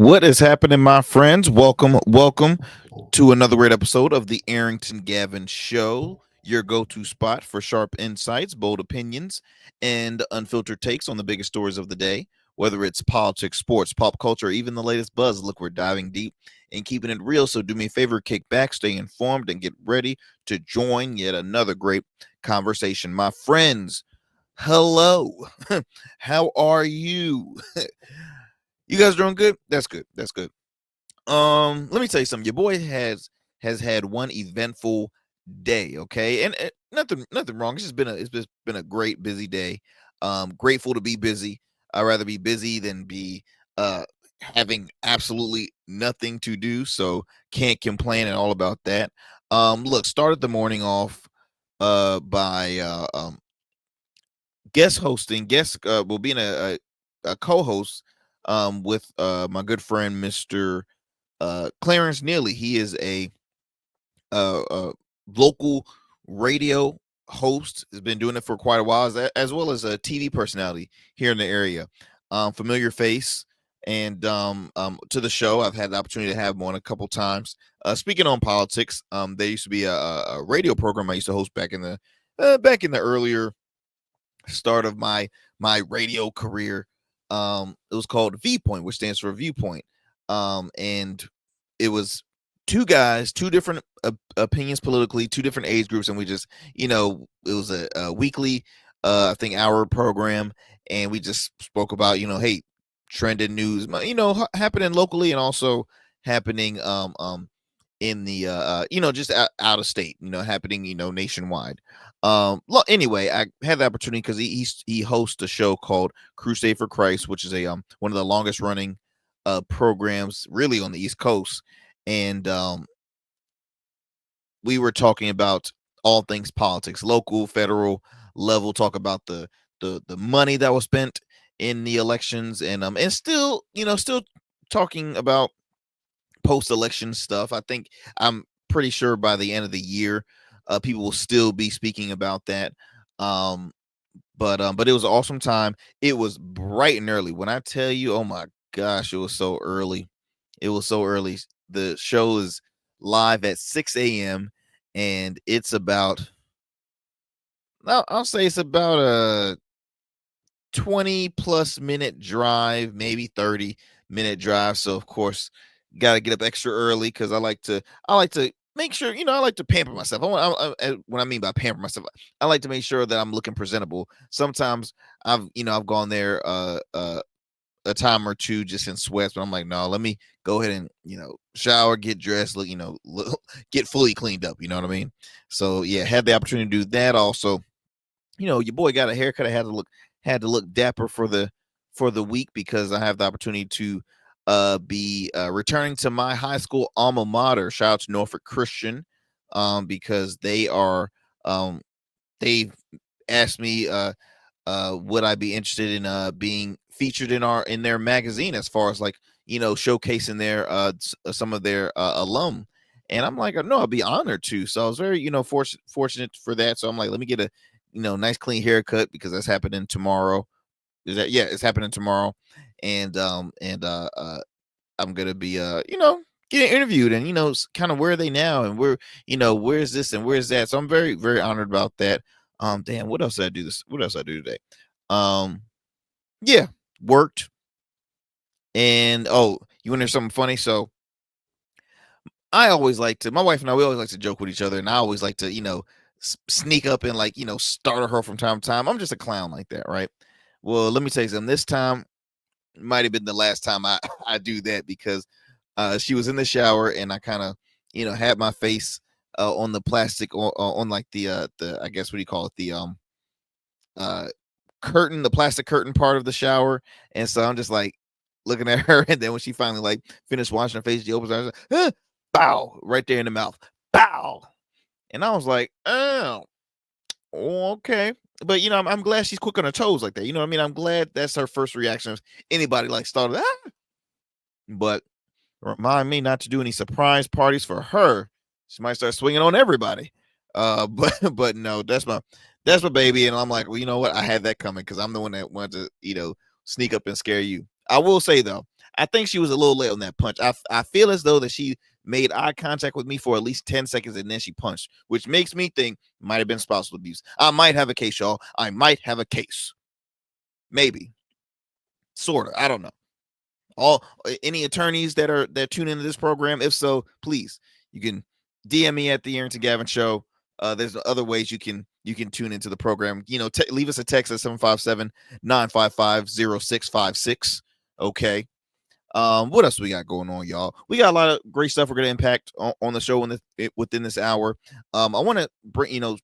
What is happening, my friends? Welcome to another great episode of the Arrington Gavin Show, your go to spot for sharp insights, bold opinions, and unfiltered takes on the biggest stories of the day. Whether it's politics, sports, pop culture, or even the latest buzz, look, we're diving deep and keeping it real. So do me a favor, kick back, stay informed, and get ready to join yet another great conversation. My friends, hello. How are you? You guys doing good? That's good. That's good. Let me tell you something. Your boy has had one eventful day, okay? And nothing wrong. It's just been a great busy day. Grateful to be busy. I'd rather be busy than be uh having absolutely nothing to do. So can't complain at all about that. Look, started the morning off by guest hosting, being a co-host with my good friend Mr. Clarence Neely. He is a local radio host. Has been doing it for quite a while, as well as a TV personality here in the area. Familiar face, and to the show. I've had the opportunity to have him on a couple times. Speaking on politics, there used to be a radio program I used to host back in the earlier start of my radio career. It was called Viewpoint, which stands for Viewpoint. And it was two guys, two different opinions politically, two different age groups, and we just, it was a weekly, I think, hour program, and we just spoke about, hey, trending news, happening locally and also happening in the just out of state, happening, nationwide. Anyway, I had the opportunity because he hosts a show called Crusade for Christ, which is a one of the longest running programs really on the East Coast. And we were talking about all things politics, local, federal level, talk about the money that was spent in the elections, and still talking about post-election stuff. I'm pretty sure by the end of the year, people will still be speaking about that. Um, but it was an awesome time. It was bright and early. When I tell you, oh my gosh, it was so early. It was so early. The show is live at 6 a.m. and it's about, I'll say it's about a 20 plus minute drive, maybe 30-minute drive. So of course, got to get up extra early because I like to make sure, I like to pamper myself. What I mean by pamper myself, I like to make sure that I'm looking presentable. Sometimes I've gone there a time or two just in sweats, but I'm like, no, let me go ahead and shower, get dressed, get fully cleaned up. You know what I mean? So yeah, had the opportunity to do that. Also, your boy got a haircut. I had to look dapper for the week because I have the opportunity to be returning to my high school alma mater. Shout out to Norfolk Christian, because um they've asked me would I be interested in being featured in their magazine, as far as, like, showcasing their some of their alum. And I'm like, no, I'd be honored to. So I was very, fortunate for that. So I'm like, let me get a nice clean haircut because that's happening tomorrow. Yeah, it's happening tomorrow. And I'm gonna be getting interviewed, and kind of, where are they now, and where's this and where's that. So I'm very, very honored about that. Damn, what else I do today? Um yeah, worked. And oh, you want to hear something funny? So my wife and I, we always like to joke with each other, and I always like to, sneak up and, like, startle her from time to time. I'm just a clown like that, right? Well, let me tell you something. This time might have been the last time I I do that, because she was in the shower, and I kind of, had my face on the plastic, on, like, the, I guess, what do you call it, the uh curtain, the plastic curtain part of the shower. And so I'm just like looking at her, and then when she finally, like, finished washing her face, she opens her eyes, like, bow, right there in the mouth, bow. And I was like, oh, okay. But I'm glad she's quick on her toes like that. You know what I mean? I'm glad that's her first reaction. If anybody, like, started, but remind me not to do any surprise parties for her. She might start swinging on everybody. But no, that's my baby, and I'm like, well, you know what? I had that coming because I'm the one that wanted to, sneak up and scare you. I will say though, I think she was a little late on that punch. I feel as though that she made eye contact with me for at least 10 seconds and then she punched, which makes me think might have been spousal abuse. I might have a case, y'all. I might have a case. Maybe. Sort of. I don't know. All any attorneys that tune into this program, if so, please, you can DM me at the Arrington Gavin Show. There's other ways you can tune into the program. Leave us a text at 757-955-0656. Okay. What else we got going on, y'all? We got a lot of great stuff we're gonna impact on the show within this hour. I want to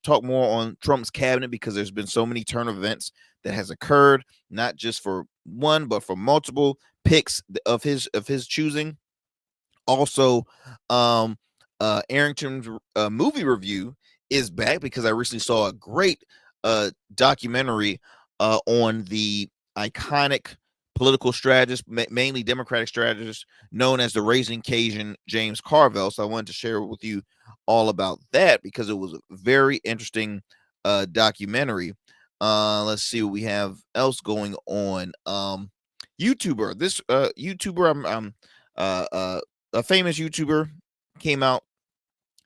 talk more on Trump's cabinet because there's been so many turn of events that has occurred, not just for one but for multiple picks of his choosing. Also, Arrington's movie review is back because I recently saw a great documentary on the iconic political strategist, mainly Democratic strategist, known as the Raising Cajun James Carville. So I wanted to share with you all about that because it was a very interesting documentary. Let's see what we have else going on. YouTuber, this YouTuber, a famous YouTuber came out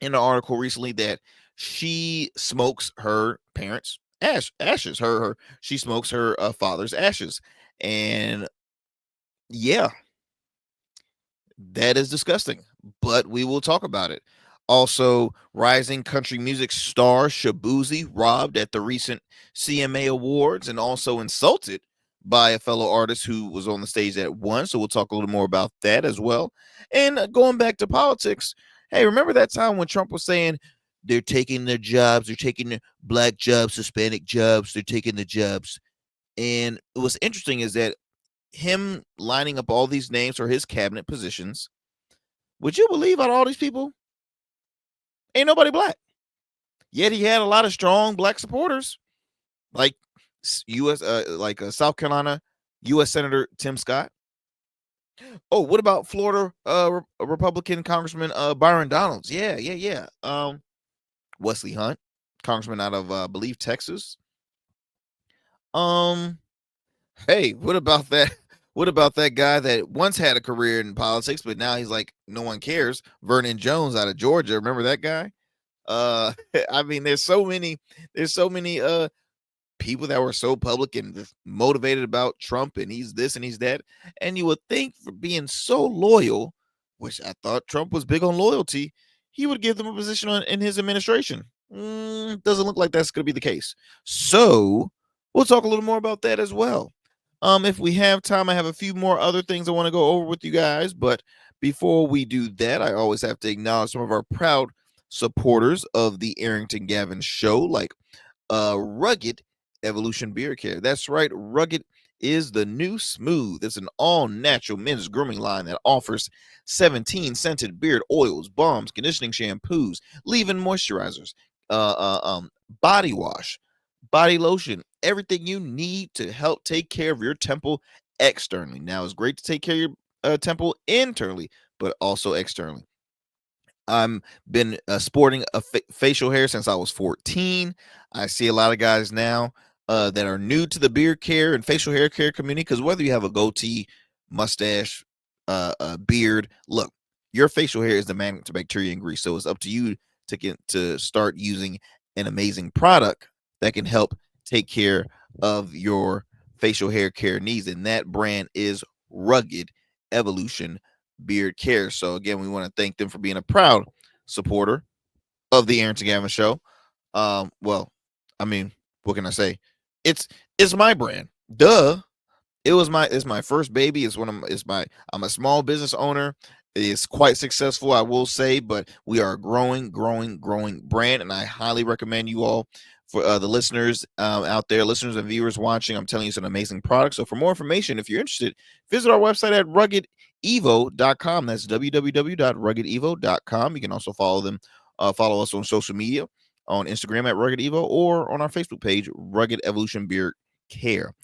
in an article recently that she smokes her parents' ashes. She smokes her father's ashes, and yeah, that is disgusting, but we will talk about it. Also, rising country music star Shaboozy robbed at the recent CMA Awards and also insulted by a fellow artist who was on the stage at one. So we'll talk a little more about that as well. And going back to politics, hey, remember that time when Trump was saying they're taking their jobs, they're taking the black jobs, Hispanic jobs, they're taking the jobs. And what's interesting is that him lining up all these names for his cabinet positions, would you believe out of all these people, ain't nobody black? Yet he had a lot of strong black supporters, like South Carolina U.S. Senator Tim Scott. Oh, what about Florida Republican Congressman Byron Donalds? Yeah. Wesley Hunt, Congressman out of I believe Texas. Um, Hey, what about that? What about that guy that once had a career in politics, but now he's like, no one cares? Vernon Jones out of Georgia. Remember that guy? I mean, there's so many people that were so public and just motivated about Trump and he's this and he's that. And you would think for being so loyal, which I thought Trump was big on loyalty, he would give them a position in his administration. Doesn't look like that's going to be the case. So we'll talk a little more about that as well. If we have time, I have a few more other things I want to go over with you guys. But before we do that, I always have to acknowledge some of our proud supporters of the Arrington Gavin Show, like Rugged Evolution Beard Care. That's right, Rugged is the new Smooth. It's an all-natural men's grooming line that offers 17 scented beard oils, balms, conditioning shampoos, leave-in moisturizers, body wash, body lotion, everything you need to help take care of your temple externally. Now, it's great to take care of your temple internally, but also externally. I'm been sporting a facial hair since I was 14. I see a lot of guys now that are new to the beard care and facial hair care community because whether you have a goatee, mustache, beard, look, your facial hair is the magnet to bacteria and grease. So it's up to you to start using an amazing product that can help take care of your facial hair care needs, and that brand is Rugged Evolution Beard Care. So again, we want to thank them for being a proud supporter of the Arrington Gavin Show. Well, I mean, what can I say? It's my brand. Duh. It's my first baby. I'm a small business owner. It's quite successful, I will say, but we are a growing brand, and I highly recommend you all for the listeners out there, listeners and viewers watching. I'm telling you, it's an amazing product. So for more information, if you're interested, visit our website at ruggedevo.com. That's www.ruggedevo.com. You can also follow us on social media on Instagram at Rugged Evo or on our Facebook page, Rugged Evolution Beard Care.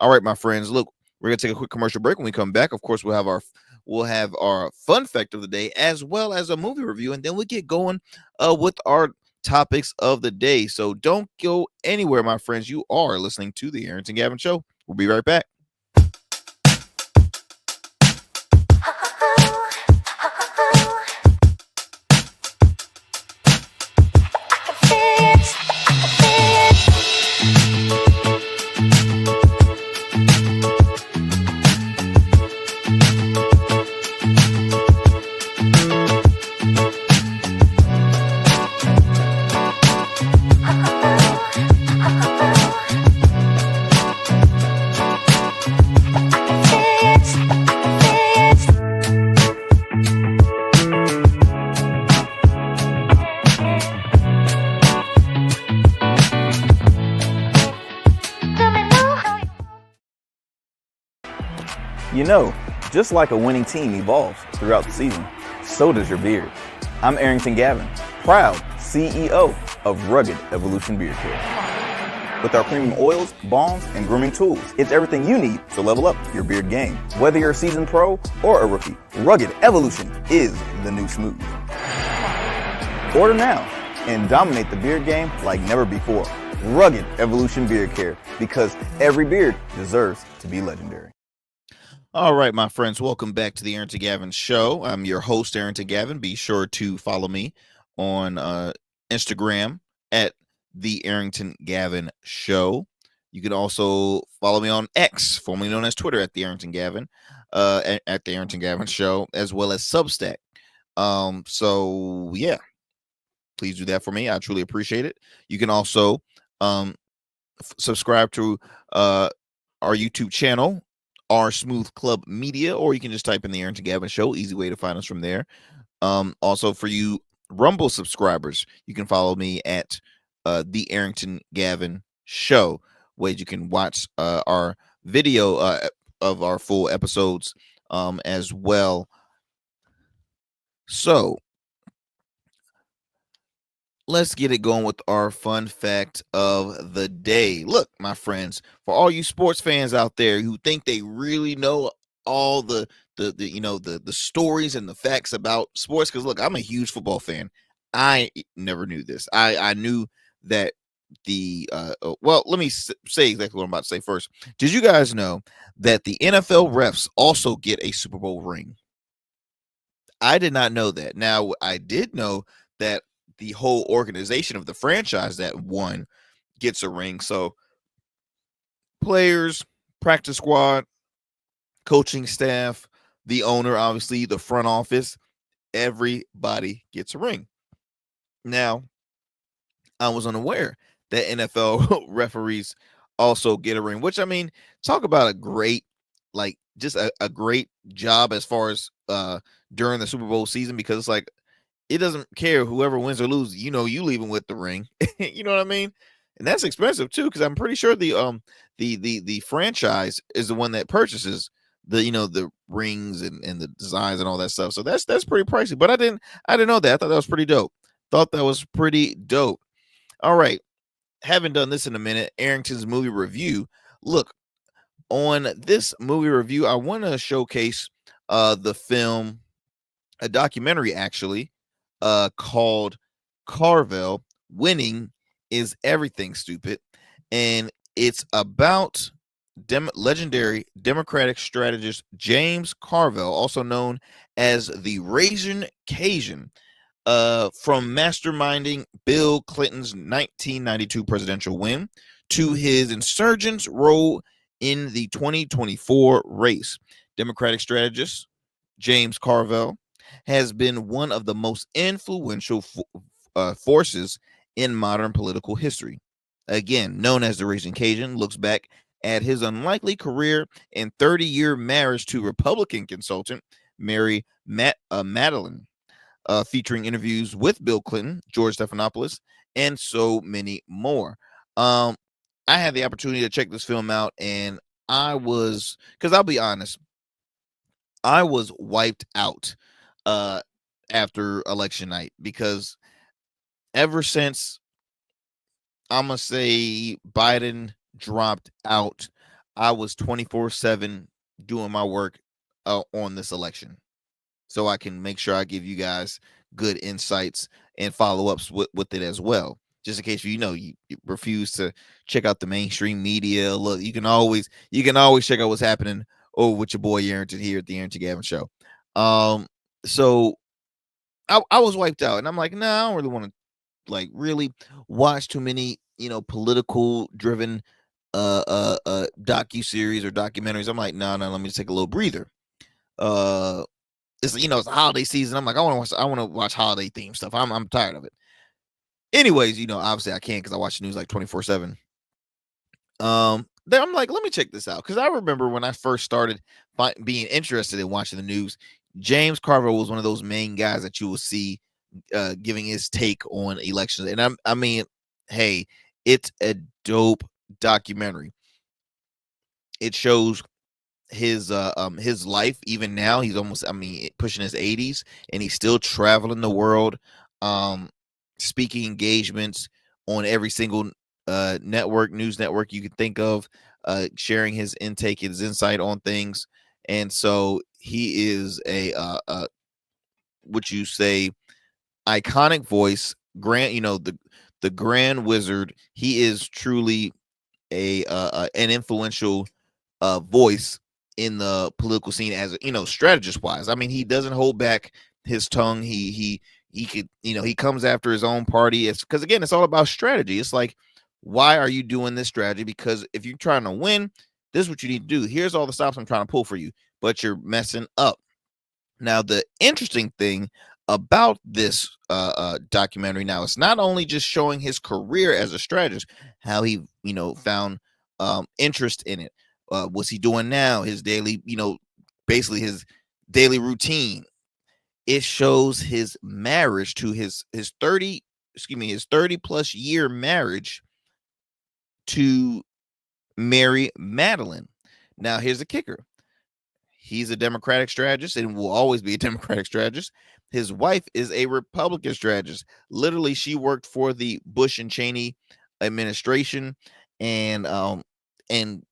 All right, my friends, look, we're gonna take a quick commercial break. When we come back, of course, we'll have our fun fact of the day as well as a movie review, and then we get going with our topics of the day. So don't go anywhere, my friends. You are listening to the Arrington Gavin Show. We'll be right back. You know, just like a winning team evolves throughout the season, so does your beard. I'm Arrington Gavin, proud CEO of Rugged Evolution Beard Care. With our premium oils, balms, and grooming tools, it's everything you need to level up your beard game. Whether you're a seasoned pro or a rookie, Rugged Evolution is the new smooth. Order now and dominate the beard game like never before. Rugged Evolution Beard Care, because every beard deserves to be legendary. All right, my friends, welcome back to the Arrington Gavin Show. I'm your host, Arrington Gavin. Be sure to follow me on Instagram at the Arrington Gavin Show. You can also follow me on X, formerly known as Twitter, at the Arrington Gavin, at the Arrington Gavin Show, as well as Substack. So yeah, please do that for me. I truly appreciate it. You can also subscribe to our YouTube channel, our Smooth Club Media, or you can just type in the Arrington Gavin Show. Easy way to find us from there. Also, for you Rumble subscribers, you can follow me at the Arrington Gavin Show, where you can watch our video of our full episodes as well. So let's get it going with our fun fact of the day. Look, my friends, for all you sports fans out there who think they really know all the stories and the facts about sports, because look, I'm a huge football fan. I never knew this. I knew that well, let me say exactly what I'm about to say first. Did you guys know that the NFL refs also get a Super Bowl ring? I did not know that. Now, I did know that the whole organization of the franchise that won gets a ring. So players, practice squad, coaching staff, the owner, obviously the front office, everybody gets a ring. Now, I was unaware that NFL referees also get a ring, which, I mean, talk about a great, like, just a great job as far as during the Super Bowl season, because it's like, it doesn't care whoever wins or loses, you leaving with the ring. You know what I mean? And that's expensive too, because I'm pretty sure the franchise is the one that purchases the rings and the designs and all that stuff. So that's pretty pricey. But I didn't know that. I thought that was pretty dope. All right. Haven't done this in a minute. Arrington's movie review. Look, on this movie review, I want to showcase the film, a documentary actually, called Carvel, Winning is Everything, Stupid. And it's about legendary Democratic strategist James Carville, also known as the Ragin' Cajun, from masterminding Bill Clinton's 1992 presidential win to his insurgent's role in the 2024 race. Democratic strategist James Carville has been one of the most influential forces in modern political history. Again, known as the Raging Cajun, looks back at his unlikely career and 30-year marriage to Republican consultant Mary Madeline, featuring interviews with Bill Clinton, George Stephanopoulos, and so many more. I had the opportunity to check this film out, and because I'll be honest, I was wiped out after election night, because ever since, I'm gonna say, Biden dropped out, I was 24/7 doing my work on this election, so I can make sure I give you guys good insights and follow-ups with it as well. Just in case you refuse to check out the mainstream media. Look, you can always check out what's happening over with your boy Arrington here at the Arrington Gavin Show. So I was wiped out, and I'm like, nah, I don't really want to really watch too many political driven docu-series or documentaries. I'm like, no, let me just take a little breather. It's a holiday season. I'm like, I want to watch holiday themed stuff. I'm tired of it. Anyways, obviously I can't, because I watch the news like 24/7. Then I'm like, let me check this out, because I remember when I first started being interested in watching the news, James Carville was one of those main guys that you will see giving his take on elections. And I mean, hey, it's a dope documentary. It shows his life. Even now, he's almost, I mean, pushing his 80s, and he's still traveling the world, um speaking engagements on every single news network you could think of, sharing his intake, his insight on things. And so he is a what you say, iconic voice, grand, the grand wizard. He is truly a an influential voice in the political scene, as strategist wise. I mean, he doesn't hold back his tongue. He could, he comes after his own party. It's because, again, it's all about strategy. It's like, why are you doing this strategy? Because if you're trying to win, this is what you need to do. Here's all the stops I'm trying to pull for you, but you're messing up. Now, the interesting thing about this documentary, now, it's not only just showing his career as a strategist, how he, found interest in it. What's he doing now? His daily, basically his daily routine. It shows his marriage to his 30, his 30 plus year marriage to Mary Madeline. Now, here's the kicker. He's a Democratic strategist and will always be a Democratic strategist. His wife is a Republican strategist. Literally, she worked for the Bush and Cheney administration, and and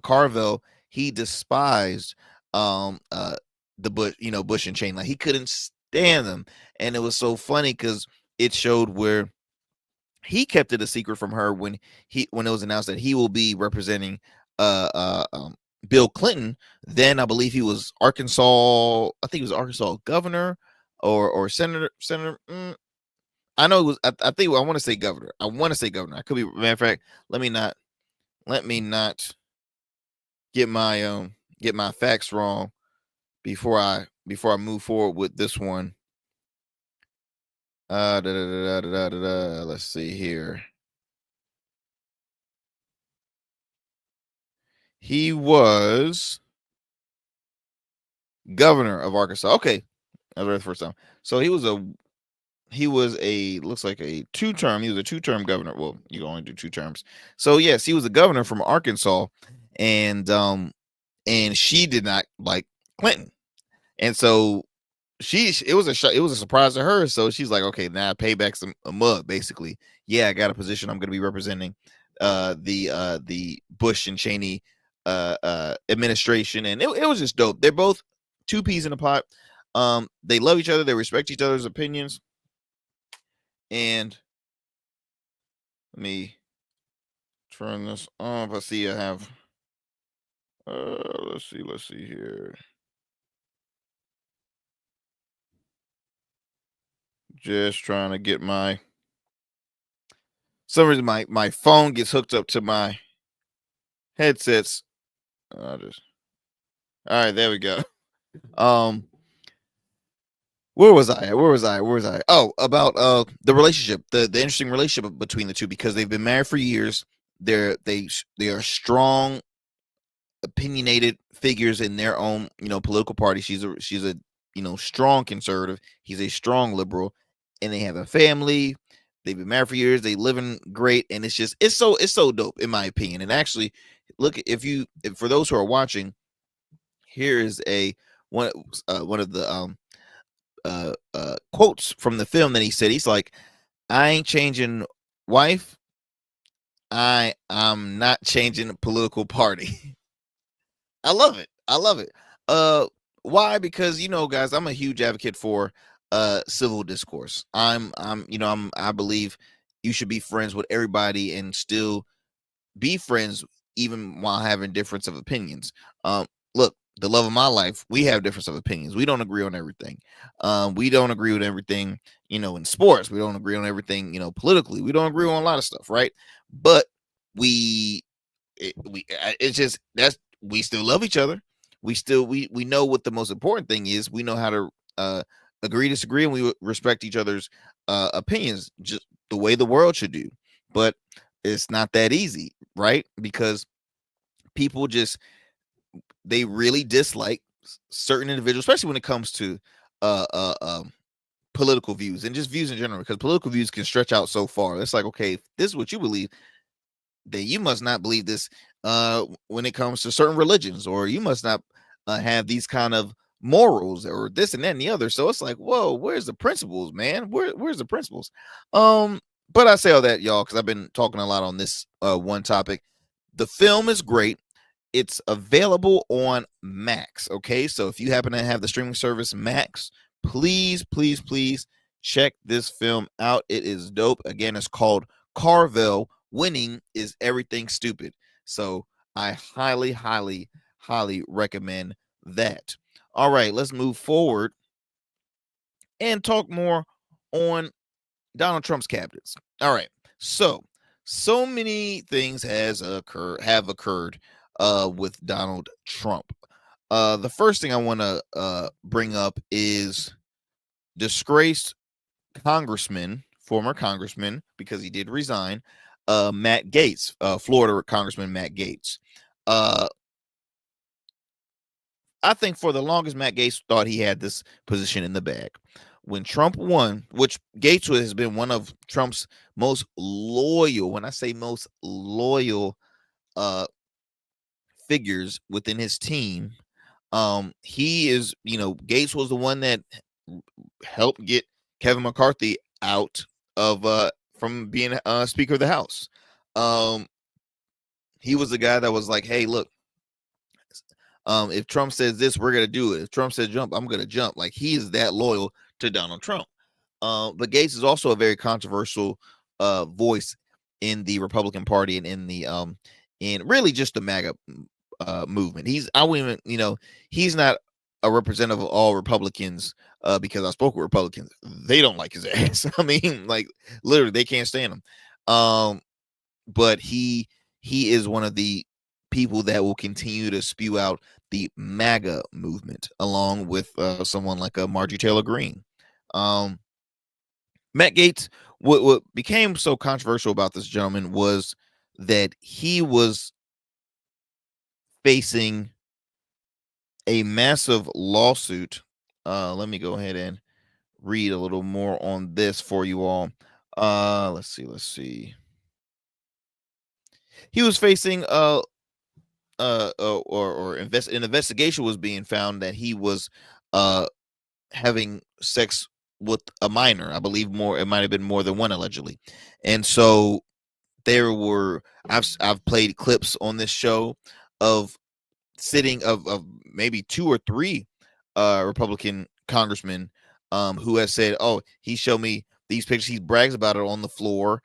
Carville, he despised um uh the Bush, Bush and Cheney. Like, he couldn't stand them, and it was so funny because it showed where he kept it a secret from her when it was announced that he will be representing uh uh um, Bill Clinton. Then I believe he was Arkansas. I think he was Arkansas governor or senator. I know it was. I think I want to say governor. I want to say governor. I could be. Matter of fact, let me not. Let me not get my facts wrong before I move forward with this one. Let's see here. He was governor of Arkansas. Okay, I read the first time. So he was a looks like a two-term. He was a two-term governor. Well, you can only do two terms. So yes, he was a governor from Arkansas, and she did not like Clinton, and so it was a surprise to her. So she's like, okay, now pay back a mug, basically. Yeah, I got a position. I'm going to be representing the Bush and Cheney administration, and it was just dope. They're both two peas in a pot. They love each other. They respect each other's opinions. And let me turn this off. I see I have. Let's see. Let's see here. Just trying to get my. Some reason my phone gets hooked up to my headsets. Just all right. There we go. Um, where was I? Oh, about the relationship, the interesting relationship between the two, because they've been married for years. They are strong, opinionated figures in their own, political party. She's a strong conservative. He's a strong liberal, and they have a family. They've been married for years. They living great, and it's so dope, in my opinion. And actually, look, if for those who are watching, here is one of the quotes from the film that he said. He's like, "I ain't changing wife. I'm not changing political party." I love it. I love it. Why? Because, guys, I'm a huge advocate for civil discourse. I believe you should be friends with everybody and still be friends even while having difference of opinions. Look, the love of my life, we have difference of opinions. We don't agree on everything. We don't agree with everything, in sports. We don't agree on everything, politically. We don't agree on a lot of stuff, right? But we it's just that's we still love each other. We know what the most important thing is. We know how to agree, disagree, and we respect each other's opinions, just the way the world should do. But it's not that easy, right? Because people just they really dislike certain individuals, especially when it comes to uh uh um political views and just views in general, because political views can stretch out so far. It's like, okay, if this is what you believe, that you must not believe this when it comes to certain religions, or you must not have these kind of morals, or this and that and the other. So it's like, whoa, where's the principles, man? Where's the principles? Um, but I say all that, y'all, because I've been talking a lot on this one topic. The film is great. It's available on Max. Okay, so if you happen to have the streaming service Max, please, please, please check this film out. It is dope. Again, it's called Carvel. Winning is everything stupid. So I highly, highly, highly recommend that. All right, let's move forward and talk more on Donald Trump's cabinets. All right. So many things have occurred with Donald Trump. The first thing I want to bring up is disgraced former congressman, because he did resign, Matt Gaetz, Florida Congressman Matt Gaetz. Uh, I think for the longest, Matt Gaetz thought he had this position in the bag. When Trump won, which Gaetz has been one of Trump's most loyal, when I say most loyal uh figures within his team, he is, Gaetz was the one that helped get Kevin McCarthy out of from being Speaker of the House. Um, he was the guy that was like, hey, look, if Trump says this, we're gonna do it. If Trump says jump, I'm gonna jump. Like, he is that loyal to Donald Trump. But Gaetz is also a very controversial voice in the Republican Party, and in really just the MAGA movement. I wouldn't even, he's not a representative of all Republicans, because I spoke with Republicans. They don't like his ass. I mean, like, literally, they can't stand him. But he is one of the people that will continue to spew out the MAGA movement, along with someone like Marjorie Taylor Greene. Matt Gaetz, what became so controversial about this gentleman was that he was facing a massive lawsuit. Let me go ahead and read a little more on this for you all. Let's see. He was facing an investigation was being found that he was having sex with a minor. I believe more. It might have been more than one, allegedly. And so there were. I've played clips on this show of sitting of maybe two or three Republican congressmen who has said, "Oh, he showed me these pictures. He brags about it on the floor.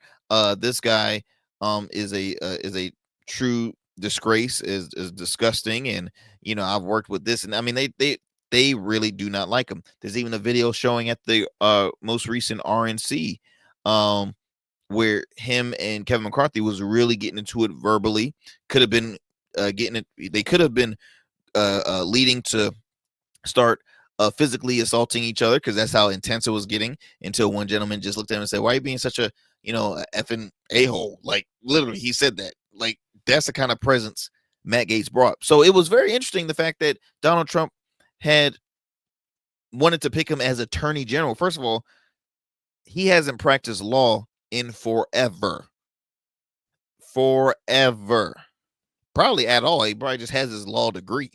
This guy is a true disgrace, is disgusting, and I've worked with this, and I mean they really do not like him. There's even a video showing at the most recent RNC where him and Kevin McCarthy was really getting into it verbally. Could have been getting it. They could have been leading to start physically assaulting each other, because that's how intense it was getting, until one gentleman just looked at him and said, "Why are you being such a effing a-hole?" Like, literally, he said that. Like, that's the kind of presence Matt Gaetz brought. So it was very interesting, the fact that Donald Trump had wanted to pick him as attorney general. First of all, he hasn't practiced law in forever, probably at all. He probably just has his law degree.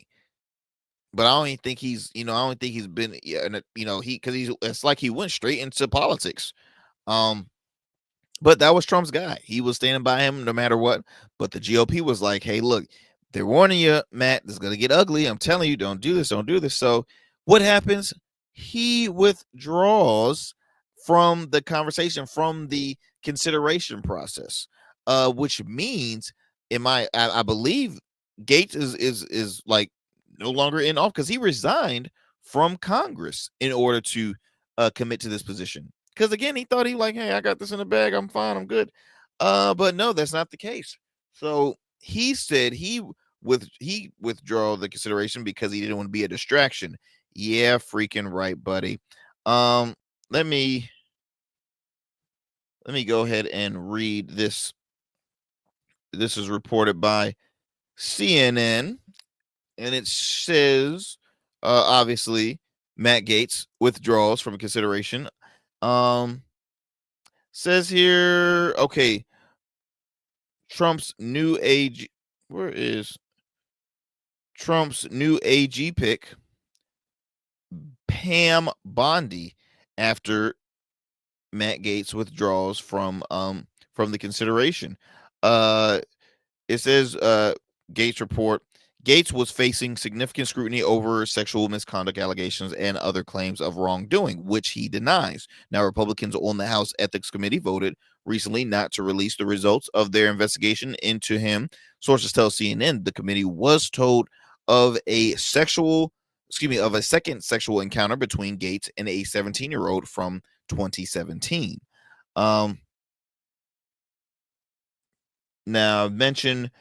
But I don't even think I don't think he's been, because it's like he went straight into politics. Um, but that was Trump's guy. He was standing by him no matter what. But the GOP was like, hey, look, they're warning you, Matt, this is going to get ugly. I'm telling you, don't do this. Don't do this. So what happens? He withdraws from the conversation, from the consideration process, which means, I believe Gates is like no longer in office, because he resigned from Congress in order to commit to this position. Because again, he thought, hey, I got this in the bag, I'm fine, I'm good. But no, that's not the case. So he said he withdrew the consideration because he didn't want to be a distraction. Yeah, freaking right, buddy. Um, let me go ahead and read this. This is reported by CNN, and it says, obviously, Matt Gaetz withdraws from consideration. Um, says here, okay, Trump's new AG. Where is Trump's new AG pick? Pam Bondi, after Matt Gaetz withdraws from the consideration. Uh, it says Gates report. Gates was facing significant scrutiny over sexual misconduct allegations and other claims of wrongdoing, which he denies. Now, Republicans on the House Ethics Committee voted recently not to release the results of their investigation into him. Sources tell CNN the committee was told of a second sexual encounter between Gates and a 17-year-old from 2017. Um, Now, mention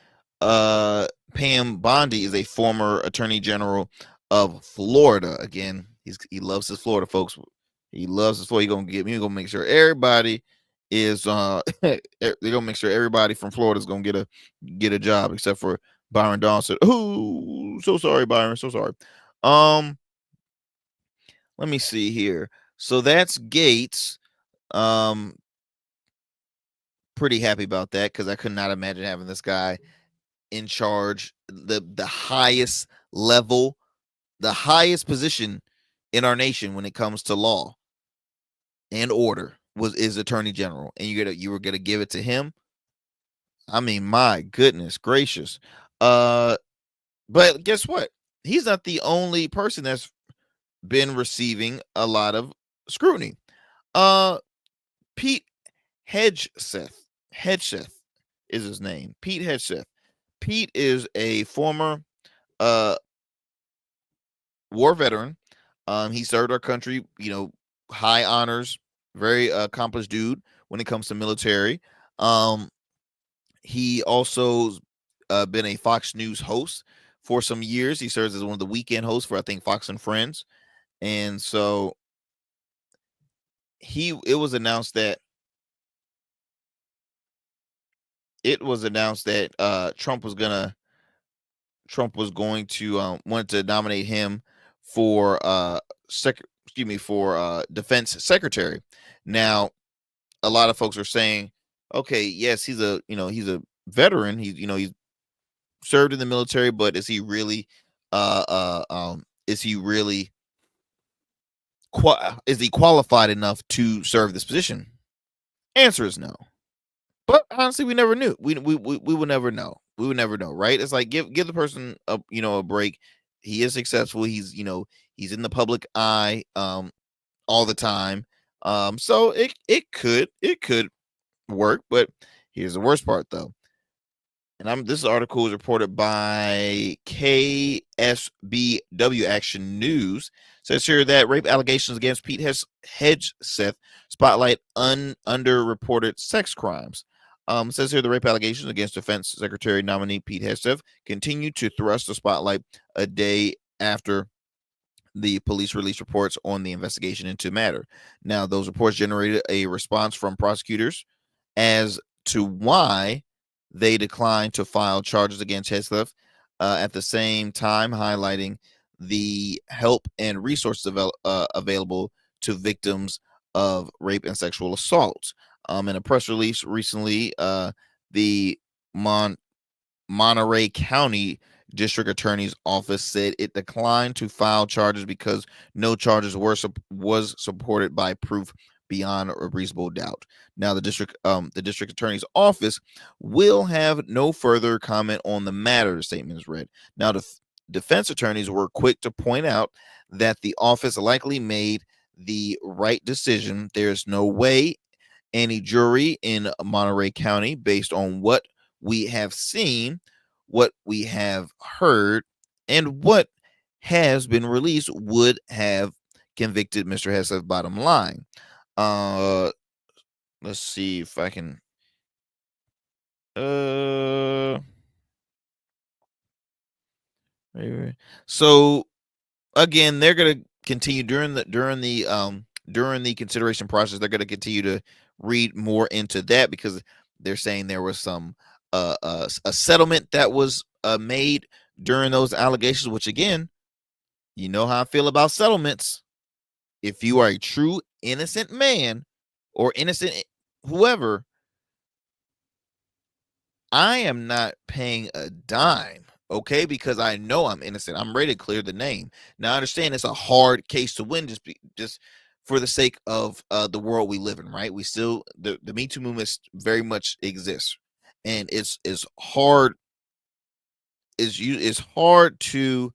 Pam Bondi is a former Attorney General of Florida. Again, he loves his Florida folks. He loves his Florida. He's gonna make sure everybody is they're gonna make sure everybody from Florida is gonna get a job, except for Byron Dawson. Oh, so sorry, Byron. So sorry. Um, let me see here. So that's Gates. Um, Pretty happy about that because I could not imagine having this guy in charge, the highest level, the highest position in our nation when it comes to law and order is attorney general, and you were gonna give it to him. I mean, my goodness gracious. uh but guess what, he's not the only person that's been receiving a lot of scrutiny. uh Pete Hedgeseth is his name. Pete Hedgeseth. Pete is a former uh war veteran. He served our country, high honors, very accomplished dude when it comes to military. Um, he also been a Fox News host for some years. He serves as one of the weekend hosts for, I think, Fox and Friends. And so it was announced that Trump was going to wanted to nominate him for defense secretary. Now, a lot of folks are saying, okay, yes, he's a veteran. He's served in the military, but is he really is he qualified enough to serve this position? Answer is no. But honestly, we never knew. We would never know. We would never know, right? It's like give the person a break. He is successful. He's in the public eye all the time. So it could work, but here's the worst part though. And this article is reported by KSBW Action News. It says here that rape allegations against Pete Hedgeseth spotlight underreported sex crimes. It says here the rape allegations against Defense Secretary nominee Pete Hedgeseth continue to thrust the spotlight a day after the police released reports on the investigation into matter. Now, those reports generated a response from prosecutors as to why they declined to file charges against Hedgeseth, at the same time highlighting the help and resources available to victims of rape and sexual assault. In a press release recently, the Monterey County District Attorney's Office said it declined to file charges because no charges was supported by proof beyond a reasonable doubt. Now, the district attorney's office will have no further comment on the matter, the statement is read. Now, the defense attorneys were quick to point out that the office likely made the right decision. There's no way any jury in Monterey County, based on what we have seen, what we have heard, and what has been released, would have convicted Mr. Hesse. Bottom line. Let's see if I can. So again, they're gonna continue during the consideration process. They're gonna continue to read more into that because they're saying there was a settlement that was made during those allegations. Which, again, you know how I feel about settlements. If you are a true innocent man or innocent whoever, I am not paying a dime, okay, because I know I'm innocent. I'm ready to clear the name. Now I understand it's a hard case to win, just for the sake of the world we live in, right? We still the Me Too movement very much exists, and it's hard it's hard to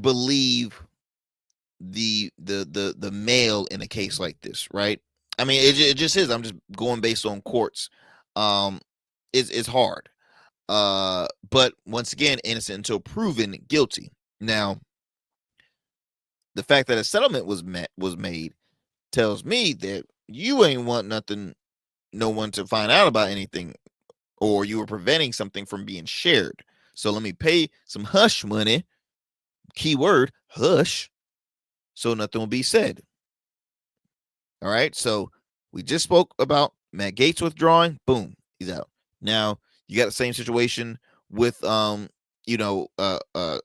believe the male in a case like this, right? I mean, it just is. I'm just going based on courts. Um, it's hard. But once again, innocent until proven guilty. Now, the fact that a settlement was made tells me that you ain't want nothing, no one to find out about anything, or you were preventing something from being shared. So let me pay some hush money, keyword hush, so nothing will be said. All right. So we just spoke about Matt Gaetz withdrawing. Boom, he's out. Now you got the same situation with or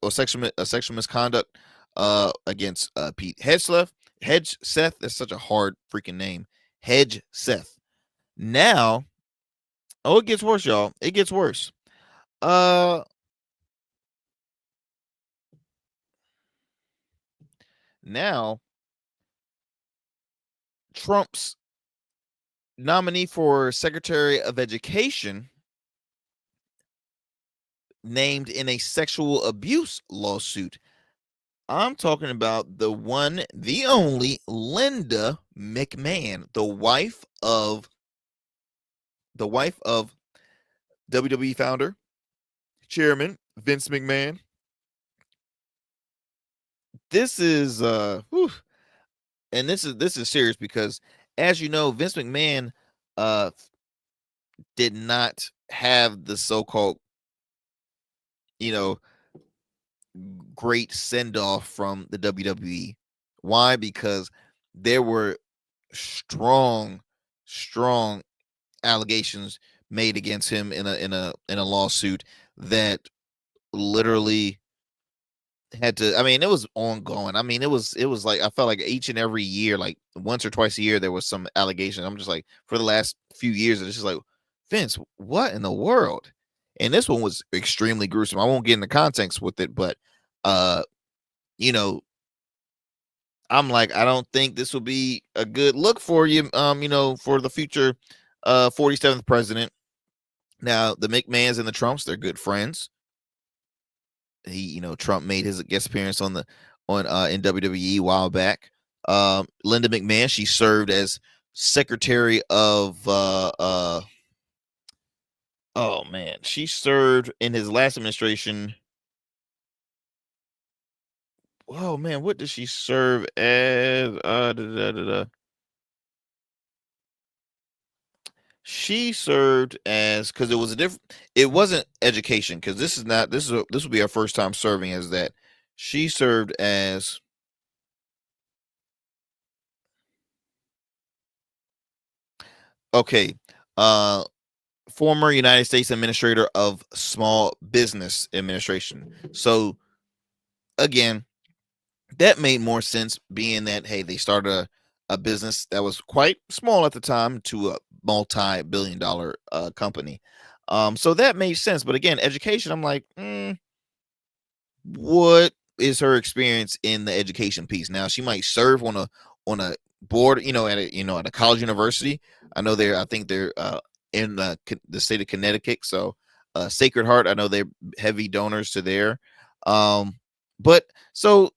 sexual misconduct against Pete Hedge Seth. That's such a hard freaking name. Hedge Seth. Now, it gets worse, y'all. It gets worse. Now Trump's nominee for Secretary of Education named in a sexual abuse lawsuit. I'm talking about the one, the only Linda McMahon, the wife of WWE founder, chairman Vince McMahon. This is and this is serious because, as you know, Vince McMahon uh did not have the so-called, you know, great send-off from the WWE. Why? Because there were strong strong allegations made against him in a lawsuit that literally had to, I mean, it was ongoing. I mean, it was like, I felt like each and every year, like once or twice a year, there was some allegation. I'm just like, for the last few years, it's just like, Vince, what in the world? And this one was extremely gruesome. I won't get into context with it, but uh you know I'm like, I don't think this will be a good look for you, for the future 47th president. Now, the McMahons and the Trumps, they're good friends. Trump made his guest appearance on in WWE a while back. Linda McMahon, she served as secretary of oh man, she served in his last administration. Oh man, what did she serve as? She served as, because it was a different. It wasn't education, because this will be her first time serving as that. She served as, okay, uh, former United States Administrator of Small Business Administration. So again, that made more sense, being that, hey, they started a business that was quite small at the time to a multi-billion-dollar company. So that made sense. But again, education, I'm like, what is her experience in the education piece? Now, she might serve on a board, at a college university. I think they're in the state of Connecticut. So Sacred Heart, I know they're heavy donors to there. But so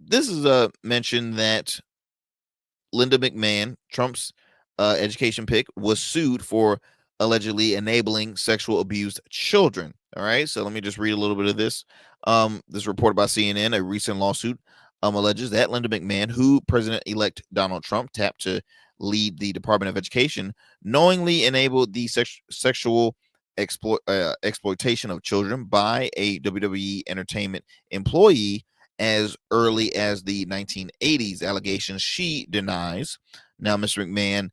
this is a mention that Linda McMahon, Trump's education pick, was sued for allegedly enabling sexual abused children. All right, so let me just read a little bit of this. This reported by CNN, a recent lawsuit alleges that Linda McMahon, who President-elect Donald Trump tapped to lead the Department of Education, knowingly enabled the sexual exploitation of children by a WWE Entertainment employee as early as the 1980s. Allegations she denies. Now, Mr. McMahon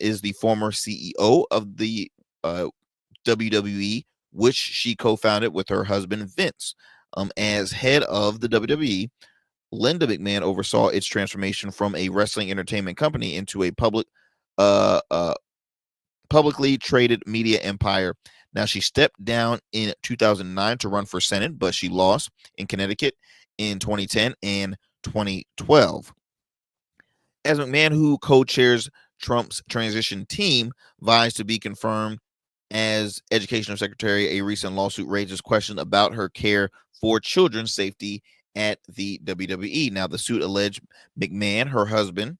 is the former CEO of the WWE, which she co-founded with her husband Vince. As head of the WWE, Linda McMahon oversaw its transformation from a wrestling entertainment company into a public uh, uh, publicly traded media empire. Now, she stepped down in 2009 to run for Senate, but she lost in Connecticut in 2010 and 2012. As McMahon, who co chairs Trump's transition team, vies to be confirmed as educational secretary, a recent lawsuit raises questions about her care for children's safety at the WWE. Now, the suit alleged McMahon, her husband,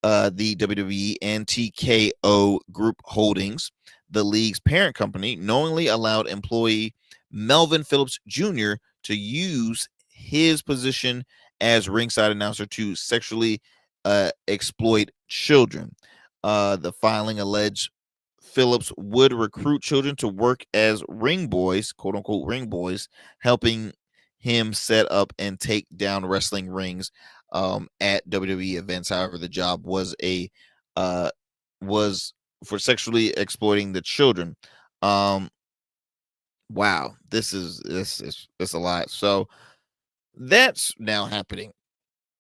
the WWE and TKO Group Holdings, the league's parent company, knowingly allowed employee Melvin Phillips Jr. to use his position as ringside announcer to sexually exploit children. The filing alleged Phillips would recruit children to work as ring boys, quote unquote ring boys, helping him set up and take down wrestling rings at WWE events. However, the job uh, was for sexually exploiting the children. Um, wow, this is a lot. So that's now happening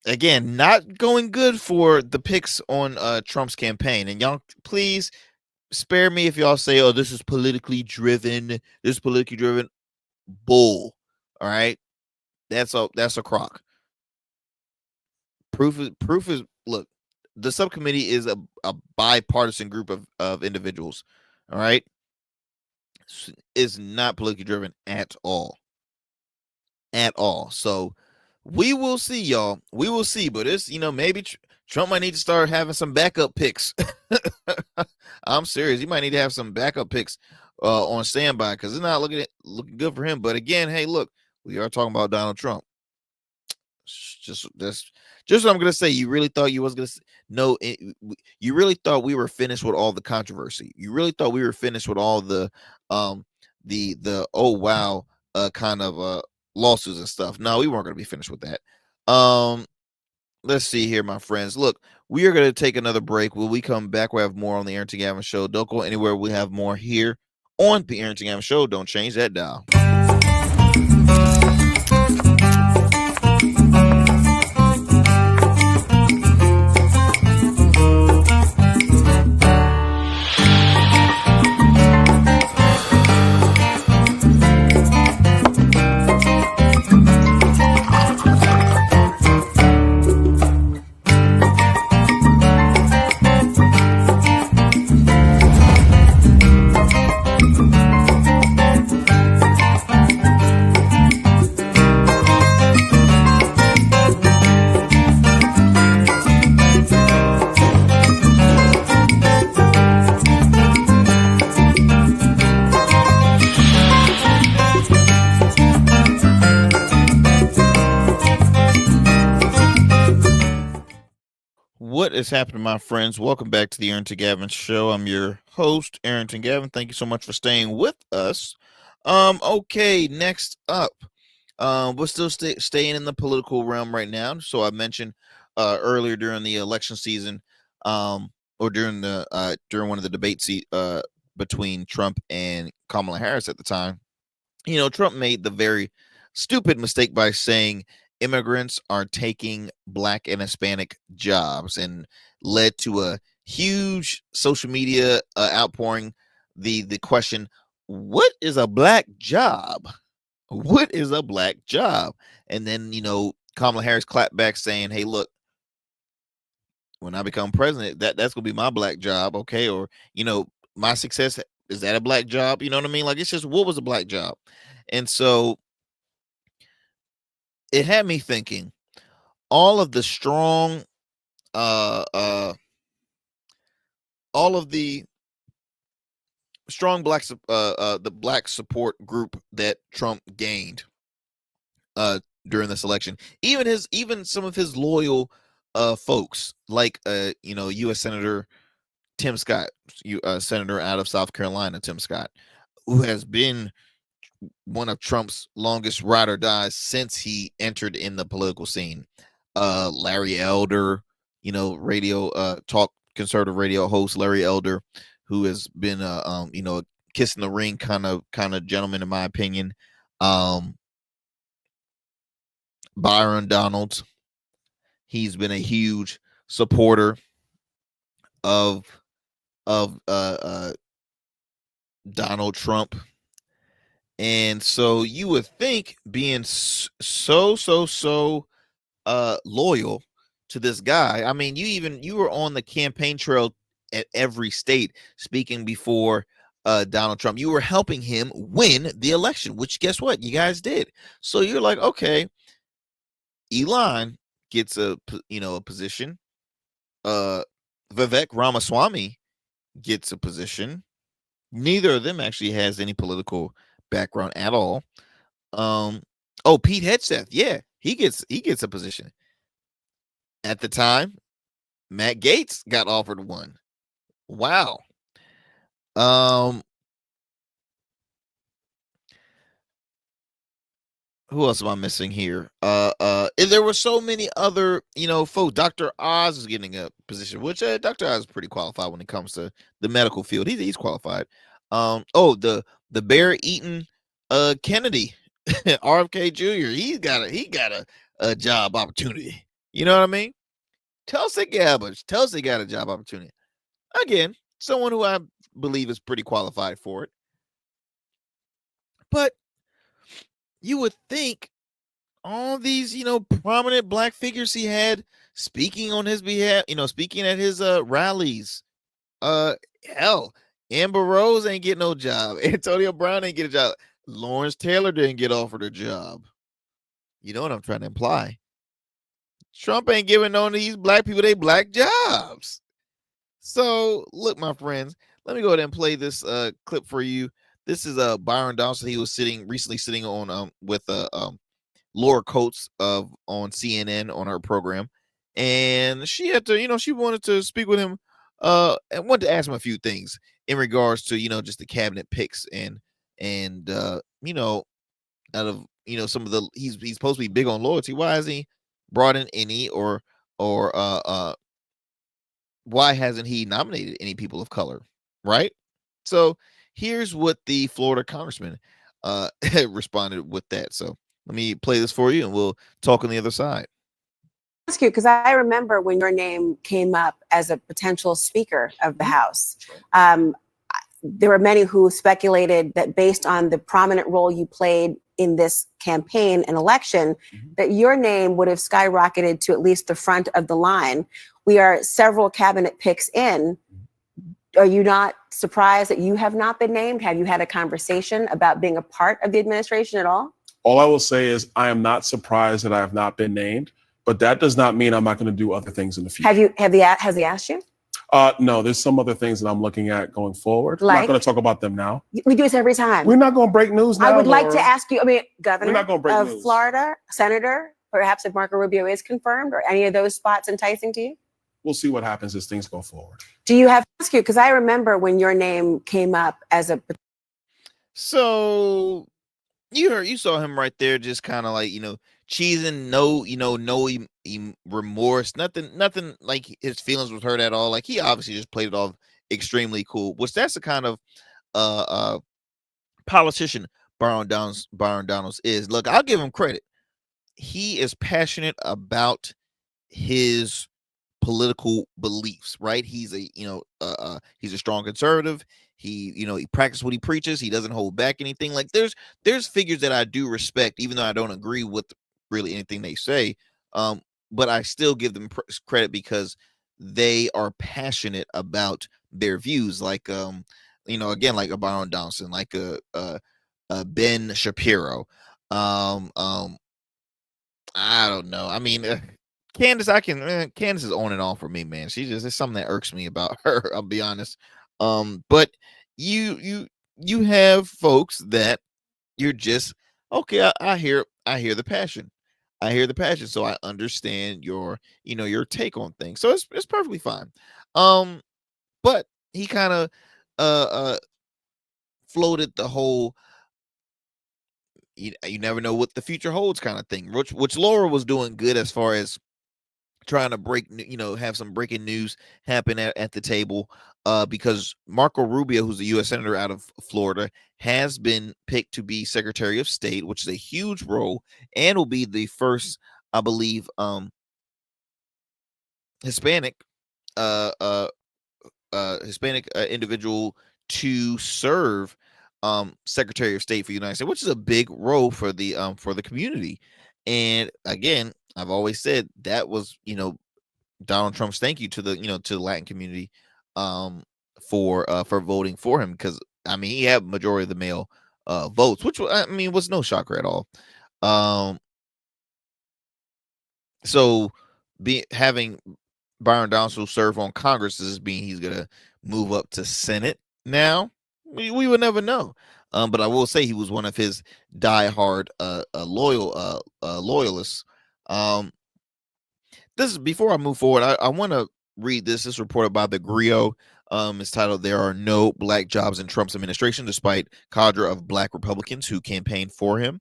again. Not going good for the picks on Trump's campaign. And y'all, please spare me if y'all say, "Oh, this is politically driven. This is politically driven." Bull. All right, that's a crock. Proof is look. The subcommittee is a bipartisan group of individuals. All right, is not politically driven at all. So we will see, y'all. We will see, but it's maybe Trump might need to start having some backup picks. I'm serious. He might need to have some backup picks on standby because it's not looking good for him. But again, hey, look, we are talking about Donald Trump. Just what I'm gonna say. You really thought you was gonna no? You really thought we were finished with all the controversy. You really thought we were finished with all um the oh wow kind of lawsuits and stuff. No, we weren't gonna be finished with that. Let's see here, my friends. Look, we are gonna take another break. When we come back, we have more on the Arrington Gavin Show. Don't go anywhere. We have more here on the Arrington Gavin Show. Don't change that dial. What is happening, my friends? Welcome back to the Arrington Gavin Show. I'm your host, Arrington Gavin. Thank you so much for staying with us. Okay, next up, we're still staying in the political realm right now. So I mentioned earlier during the election season, or during one of the debates between Trump and Kamala Harris at the time. Trump made the very stupid mistake by saying immigrants are taking black and Hispanic jobs and led to a huge social media outpouring. The question, what is a black job? What is a black job? And then, Kamala Harris clapped back saying, hey, look, when I become president, that's gonna be my black job, okay? Or, my success, is that a black job? You know what I mean? Like, it's just, what was a black job? And so it had me thinking all of the strong uh uh all of the strong the black support group that Trump gained during this election, even some of his loyal folks like US Senator Tim Scott, senator out of South Carolina, Tim Scott, who has been one of Trump's longest ride or dies since he entered in the political scene. Larry Elder, radio talk conservative radio host Larry Elder, who has been a kiss in the ring kind of gentleman in my opinion. Byron Donalds, he's been a huge supporter of of Donald Trump. And so you would think, being so loyal to this guy. I mean, you were on the campaign trail at every state speaking before Donald Trump. You were helping him win the election, which guess what? You guys did. So you're like, okay, Elon gets a position. Vivek Ramaswamy gets a position. Neither of them actually has any political background at all. Um, oh, Pete Hegseth, yeah, he gets a position. At the time, Matt Gaetz got offered one. Wow. Um, who else am I missing here? And there were so many other, folks. Dr. Oz is getting a position, which Dr. Oz is pretty qualified when it comes to the medical field. He's qualified. Oh, the bear eating Kennedy, RFK Jr. He got a job opportunity. You know what I mean? Tulsi got a job opportunity. Again, someone who I believe is pretty qualified for it. But you would think all these, prominent black figures he had speaking on his behalf, speaking at his rallies. Uh Hell, Amber Rose ain't get no job. Antonio Brown ain't get a job. Lawrence Taylor didn't get offered a job. You know what I'm trying to imply? Trump ain't giving none of these black people they black jobs. So look, my friends, let me go ahead and play this clip for you. This is Byron Donaldson. He was recently sitting on with Laura Coates of on CNN on her program, and she had to, she wanted to speak with him, and wanted to ask him a few things in regards to, just the cabinet picks and out of some of the he's supposed to be big on loyalty. Why has he brought in any or why hasn't he nominated any people of color? Right. So here's what the Florida congressman responded with that. So let me play this for you and we'll talk on the other side. Ask you, because I remember when your name came up as a potential speaker of the House. There were many who speculated that based on the prominent role you played in this campaign and election, that your name would have skyrocketed to at least the front of the line. We are several cabinet picks in. Are you not surprised that you have not been named? Have you had a conversation about being a part of the administration at all? All I will say is I am not surprised that I have not been named, but that does not mean I'm not going to do other things in the future. Has he asked you? No, there's some other things that I'm looking at going forward. Like? I'm not going to talk about them now. We do this every time. We're not going to break news now. I would like to ask you, Governor We're not gonna break of news. Florida, Senator, perhaps if Marco Rubio is confirmed, or any of those spots enticing to you? We'll see what happens as things go forward. Do you have to ask you? Because I remember when your name came up as a... So you saw him right there, just kind of like, cheesing, no remorse, nothing like his feelings was hurt at all. Like he obviously just played it off extremely cool, which that's the kind of politician Byron Donalds is. Look, I'll give him credit. He is passionate about his political beliefs, right? He's a strong conservative. He practices what he preaches. He doesn't hold back anything. Like there's figures that I do respect, even though I don't agree with really anything they say. But I still give them credit because they are passionate about their views. Like again, like a Byron Donaldson, like a Ben Shapiro. I don't know. I mean, Candace, Candace is on and on for me, man. It's something that irks me about her. I'll be honest. But you have folks that you're just okay. I hear the passion. I hear the passion, so I understand your take on things. So it's perfectly fine. But he kind of floated the whole you never know what the future holds kind of thing, which Laura was doing good as far as trying to have some breaking news happen at the table, because Marco Rubio, who's a U.S. Senator out of Florida, has been picked to be Secretary of State, which is a huge role and will be the first, I believe, Hispanic individual to serve Secretary of State for the United States, which is a big role for the community. And again, I've always said that was, Donald Trump's thank you to the Latin community for voting for him, because I mean he had majority of the male votes, which was no shocker at all. So having Byron Donaldson serve on Congress does mean he's gonna move up to Senate now. We would never know. But I will say he was one of his diehard loyalists. This is before I move forward. I want to read this. This reported by the Grio. It's titled "There Are No Black Jobs in Trump's Administration, Despite Cadre of Black Republicans Who Campaigned for Him."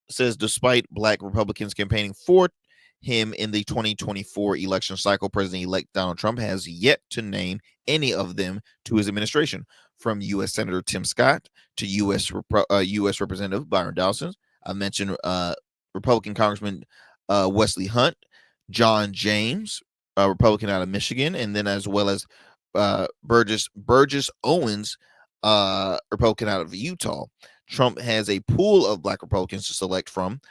Says despite Black Republicans campaigning for him in the 2024 election cycle, President-elect Donald Trump has yet to name any of them to his administration, from U.S. Senator Tim Scott to U.S. Representative Byron Donaldson. I mentioned Republican Congressman Wesley Hunt, John James, Republican out of Michigan, and then as well as Burgess Owens, Republican out of Utah. Trump has a pool of Black Republicans to select from.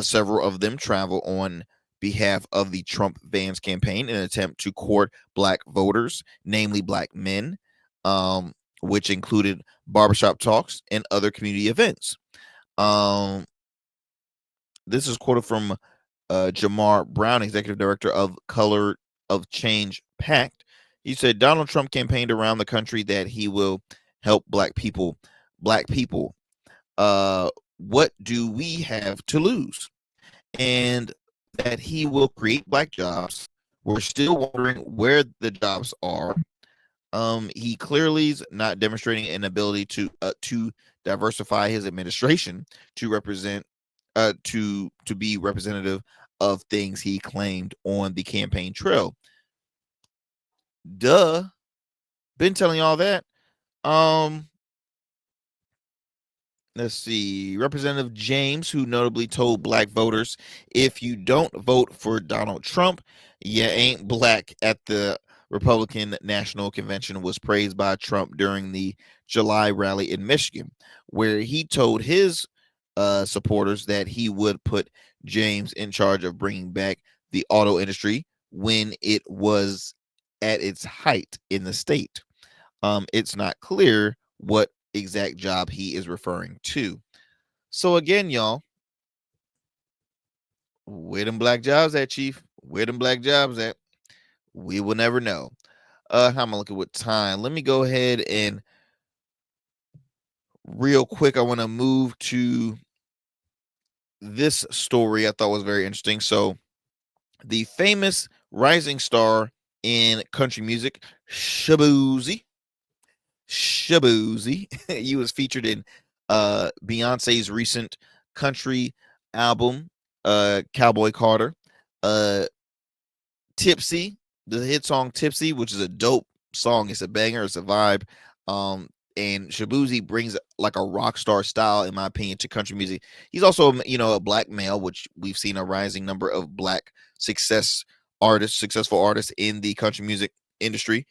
Several of them travel on behalf of the Trump Vans campaign in an attempt to court Black voters, namely Black men, which included barbershop talks and other community events. This is quoted from Jamar Brown, executive director of Color of Change Pact. He said Donald Trump campaigned around the country that he will help Black people. What do we have to lose? And that he will create Black jobs. We're still wondering where the jobs are. He clearly is not demonstrating an ability to diversify his administration to represent to be representative of things he claimed on the campaign trail. Duh. Been telling y'all that. Let's see. Representative James, who notably told Black voters, if you don't vote for Donald Trump, you ain't Black, at the Republican National Convention, was praised by Trump during the July rally in Michigan, where he told his supporters that he would put James in charge of bringing back the auto industry when it was at its height in the state. It's not clear what exact job he is referring to. So again, y'all, where them Black jobs at, Chief? Where them Black jobs at? We will never know. How am I looking with time? Let me go ahead and real quick, I want to move to this story I thought was very interesting. So the famous rising star in country music, Shaboozy, he was featured in Beyonce's recent country album, Cowboy Carter. Tipsy, the hit song Tipsy, which is a dope song. It's a banger, it's a vibe. And Shaboozy brings like a rock star style, in my opinion, to country music. He's also, a Black male, which we've seen a rising number of Black successful artists in the country music industry,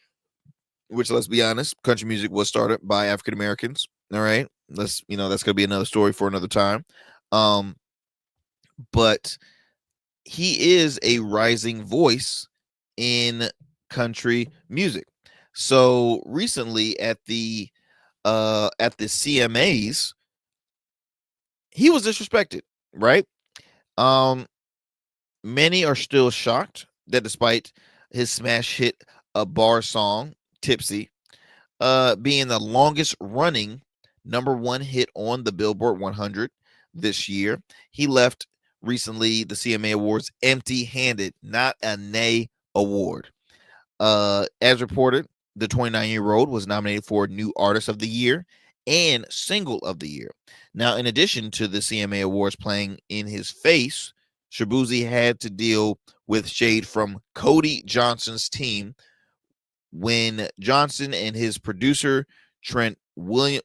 which, let's be honest, country music was started by African Americans. All right. That's going to be another story for another time. But he is a rising voice in country music. So recently at the CMAs, he was disrespected, right? Many are still shocked that despite his smash hit bar song Tipsy being the longest running #1 hit on the Billboard 100 this year, he left recently the CMA Awards empty-handed, not a nay award. As reported, the 29-year-old was nominated for New Artist of the Year and Single of the Year. Now, in addition to the CMA Awards playing in his face, Shaboozy had to deal with shade from Cody Johnson's team when Johnson and his producer Trent Willman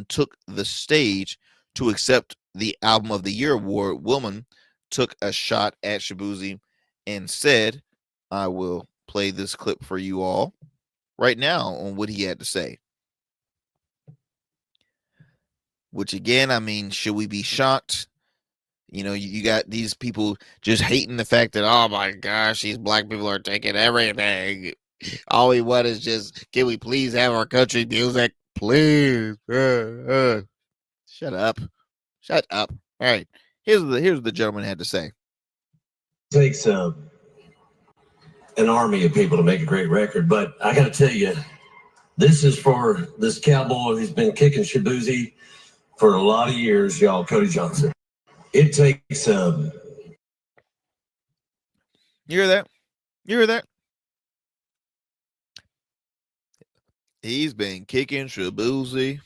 took the stage to accept the Album of the Year award. Willman took a shot at Shaboozy and said, I will play this clip for you all right now on what he had to say. Which again, I mean, should we be shocked? You know, you got these people just hating the fact that, oh my gosh, these black people are taking everything. All we want is just, can we please have our country music? Please. Shut up. Shut up. All right. Here's what the gentleman had to say. It takes an army of people to make a great record, but I got to tell you, this is for this cowboy who's been kicking Shaboozy for a lot of years, y'all, Cody Johnson. It takes You hear that? You hear that? He's been kicking Shaboozy.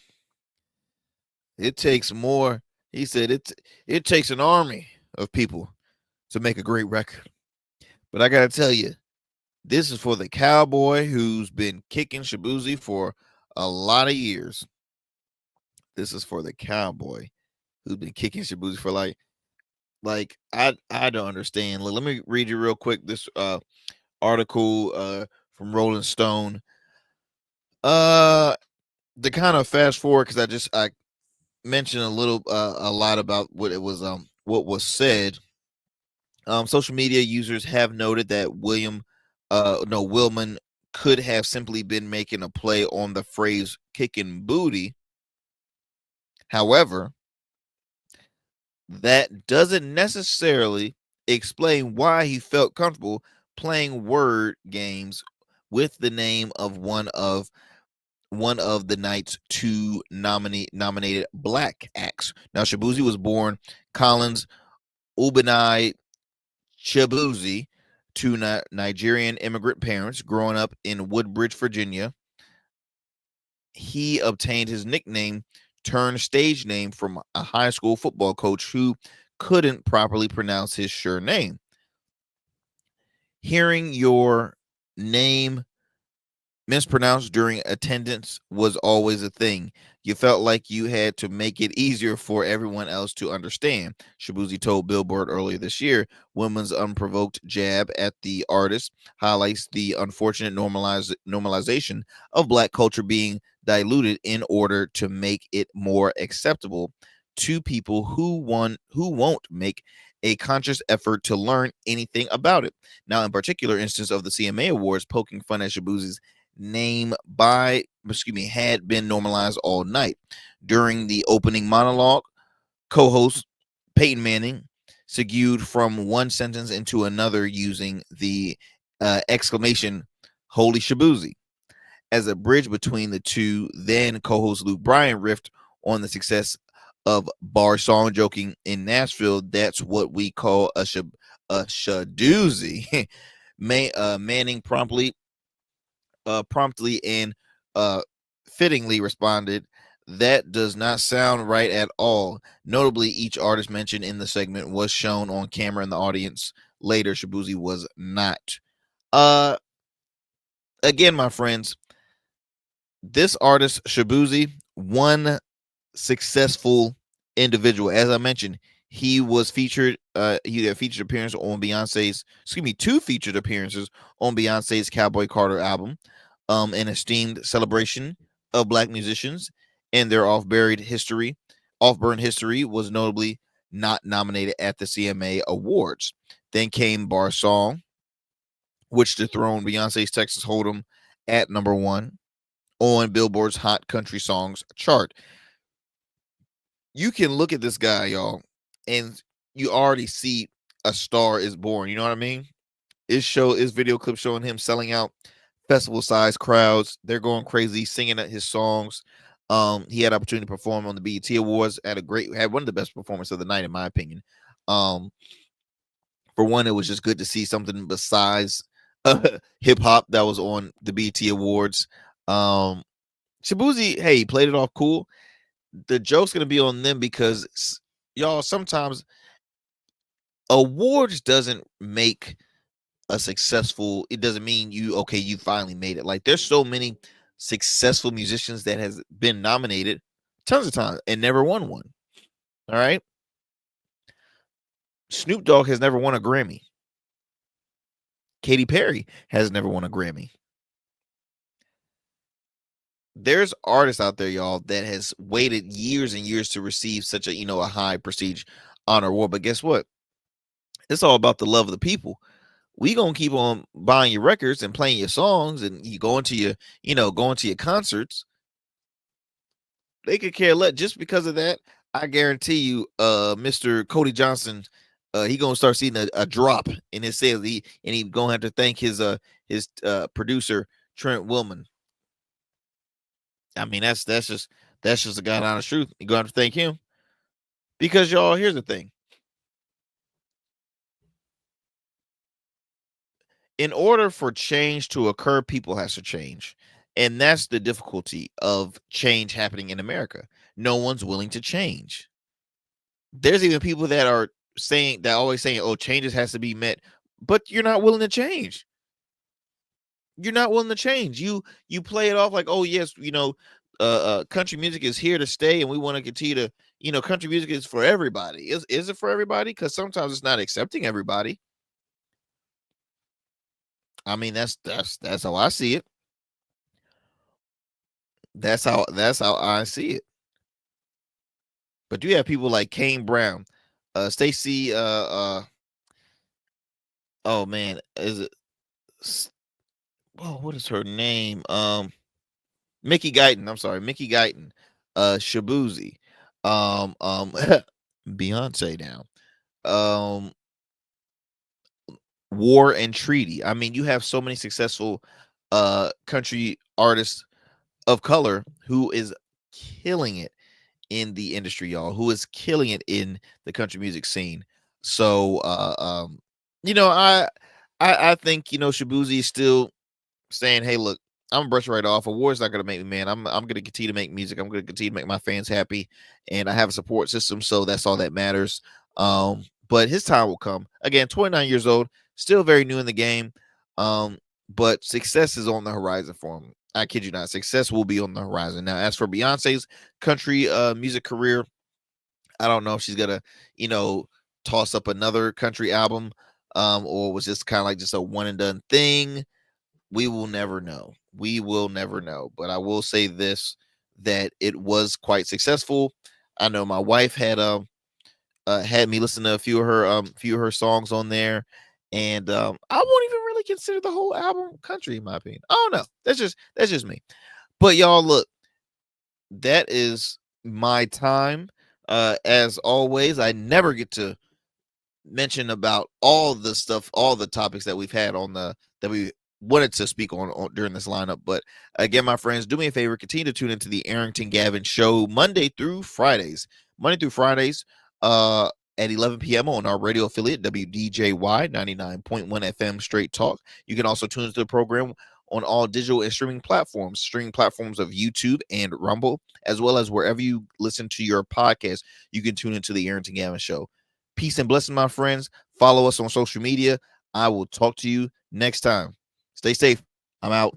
It takes more. He said it takes an army of people to make a great record. But I gotta tell you, this is for the cowboy who's been kicking Shaboozy for a lot of years. This is for the cowboy who's been kicking Shaboozy for like I don't understand. Let me read you real quick this article from Rolling Stone. To kind of fast forward, because I mentioned a lot about what it was what was said. Social media users have noted that Willman could have simply been making a play on the phrase kicking booty. However, that doesn't necessarily explain why he felt comfortable playing word games with the name of one of the night's two nominated black acts. Now, Shaboozy was born Collins Ubenai Shaboozy to Nigerian immigrant parents. Growing up in Woodbridge, Virginia, he obtained his nickname turned stage name from a high school football coach who couldn't properly pronounce his surname. Hearing your name mispronounced during attendance was always a thing. You felt like you had to make it easier for everyone else to understand, Shaboozy told Billboard earlier this year. Women's unprovoked jab at the artist highlights the unfortunate normalization of black culture being diluted in order to make it more acceptable to people who won't make a conscious effort to learn anything about it. Now, in particular instance of the CMA Awards, poking fun at Shaboozy's name had been normalized all night. During the opening monologue, co-host Peyton Manning segued from one sentence into another using the exclamation "Holy Shaboozy" as a bridge between the two. Then co-host Luke Bryan riffed on the success of bar song, joking, "In Nashville, that's what we call a shadoozy." Manning promptly and fittingly responded, "That does not sound right at all." Notably, each artist mentioned in the segment was shown on camera in the audience. Later, Shaboozy was not. Again, my friends, this artist, Shaboozy, one successful individual. As I mentioned, he was featured. He had featured appearance on Beyonce's. Two featured appearances on Beyonce's Cowboy Carter album. An esteemed celebration of black musicians and their off-burn history, was notably not nominated at the CMA Awards. Then came Bar Song, which dethroned Beyonce's Texas Hold'em at number 1 on Billboard's Hot Country Songs chart. You can look at this guy, y'all, and you already see a star is born. You know what I mean? His video clip showing him selling out festival-sized crowds. They're going crazy singing at his songs. He had opportunity to perform on the BET Awards. Had one of the best performances of the night, in my opinion. For one, it was just good to see something besides hip hop that was on the BET Awards. Shaboozy, hey, he played it off cool. The joke's gonna be on them because y'all, sometimes awards doesn't make a successful, it doesn't mean you finally made it. Like, there's so many successful musicians that has been nominated tons of times and never won one. All right. Snoop Dogg has never won a Grammy. Katy Perry has never won a Grammy. There's artists out there, y'all, that has waited years and years to receive such a, a high prestige honor award. But guess what? It's all about the love of the people. We gonna keep on buying your records and playing your songs, and you going to your, going to your concerts. They could care less. Just because of that, I guarantee you, Mr. Cody Johnson, he gonna start seeing a drop in his sales. He gonna have to thank his producer Trent Willman. I mean, that's just the God honest truth. You gonna have to thank him, because y'all, here's the thing. In order for change to occur, people has to change. And that's the difficulty of change happening in America. No one's willing to change. There's even people that are always saying, oh, changes has to be met, but you're not willing to change. You're not willing to change. You play it off like, oh yes, country music is here to stay, and we want to continue to, country music is for everybody. Is it for everybody? Because sometimes it's not accepting everybody. I mean, that's how I see it. That's how I see it. But you have people like Kane Brown, Stacey, oh man, is it? Oh, what is her name? Mickey Guyton. I'm sorry, Mickey Guyton. Shaboozy, Beyonce now. War and Treaty. I mean, you have so many successful country artists of color who is killing it in the industry, y'all, who is killing it in the country music scene. So I think, Shaboozy is still saying, hey, look, I'm gonna brush it right off. Award's not gonna make me man. I'm gonna continue to make music. I'm gonna continue to make my fans happy, and I have a support system, so that's all that matters. But his time will come. Again, 29 years old, still very new in the game. But success is on the horizon for him. I kid you not. Success will be on the horizon. Now, as for Beyonce's country music career, I don't know if she's gonna, toss up another country album, or was just kind of like just a one and done thing. We will never know. We will never know. But I will say this, that it was quite successful. I know my wife had me listen to a few of her songs on there, and I won't even really consider the whole album country, in my opinion. I don't know. That's just me. But y'all, look, that is my time. As always, I never get to mention about all the stuff, all the topics that we've had that we wanted to speak on during this lineup. But again, my friends, do me a favor, continue to tune into the Arrington Gavin show Monday through Fridays at 11 p.m. on our radio affiliate WDJY 99.1 FM Straight Talk. You can also tune into the program on all digital and streaming platforms of YouTube and Rumble, as well as wherever you listen to your podcast. You can tune into the Arrington Gavin show. Peace and blessing, my friends. Follow us on social media. I will talk to you next time. Stay safe. I'm out.